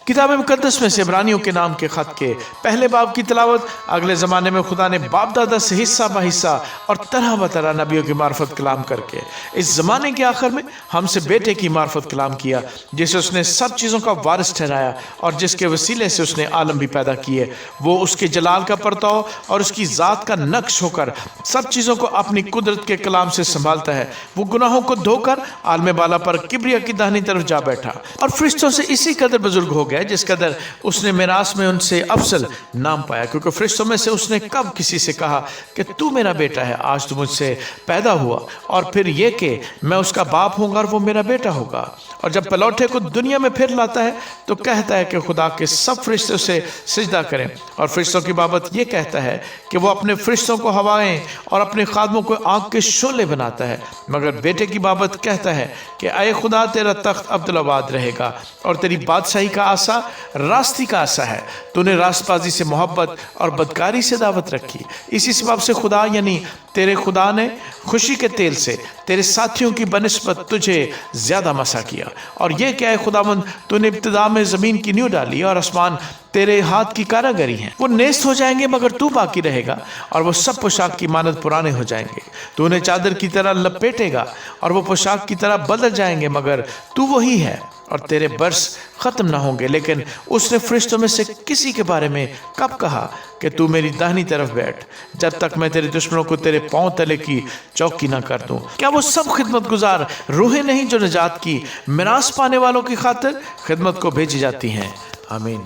کتاب مقدس میں سے عبرانیوں کے نام کے خط کے پہلے باب کی تلاوت۔ اگلے زمانے میں خدا نے باپ دادا سے حصہ بہ حصہ اور طرح بطرح نبیوں کی معرفت کلام کر کے اس زمانے کے آخر میں ہم سے بیٹے کی معرفت کلام کیا، جسے اس نے سب چیزوں کا وارث ٹھہرایا اور جس کے وسیلے سے اس نے عالم بھی پیدا کیے۔ وہ اس کے جلال کا پرتاؤ اور اس کی ذات کا نقش ہو کر سب چیزوں کو اپنی قدرت کے کلام سے سنبھالتا ہے۔ وہ گناہوں کو دھو کر عالم بالا پر کبریا کی داہنی طرف جا بیٹھا اور فرشتوں سے اسی قدر بزرگ ہو گیا جس قدر اس نے میراث میں ان سے افضل نام پایا، کیونکہ فرشتوں میں سے اس نے کب کسی سے کہا کہ تو میرا بیٹا ہے، آج تو مجھ سے پیدا ہوا، اور پھر یہ کہ میں اس کا باپ ہوں گا اور وہ میرا بیٹا ہوگا۔ اور جب پلوٹے کو دنیا میں پھر لاتا ہے تو کہتا ہے کہ خدا کے سب فرشتوں سے سجدہ کریں، اور فرشتوں کی بابت یہ کہتا ہے کہ وہ اپنے فرشتوں کو ہوائیں اور اپنے خادموں کو آگ کے شعلے بناتا ہے۔ مگر بیٹے کی بابت کہتا ہے کہ اے خدا، تیرا تخت ابدالآباد رہے گا اور تیری بادشاہی کا عصا راستی کا عصا ہے۔ تو نے راست بازی سے محبت اور بدکاری سے دعوت رکھی، اسی سبب سے خدا یعنی تیرے خدا نے خوشی کے تیل سے تیرے ساتھیوں کی بنسبت تجھے زیادہ مسا کیا۔ اور یہ کہ اے خداوند، تو نے ابتدا میں زمین کی نیو ڈالی اور آسمان تیرے ہاتھ کی کاراگری ہیں۔ وہ نیست ہو جائیں گے مگر تو باقی رہے گا، اور وہ سب پوشاک کی مانند پرانے ہو جائیں گے۔ تو انہیں چادر کی طرح لپیٹے گا اور وہ پوشاک کی طرح بدل جائیں گے، مگر تو وہی ہے اور تیرے برس ختم نہ ہوں گے۔ لیکن اس نے فرشتوں میں سے کسی کے بارے میں کب کہا کہ تو میری داہنی طرف بیٹھ، جب تک میں تیرے دشمنوں کو تیرے پاؤں تلے کی چوکی نہ کر دوں؟ کیا وہ سب خدمت گزار روحیں نہیں جو نجات کی میراث پانے والوں کی خاطر خدمت کو بھیجی جاتی ہیں؟ آمین۔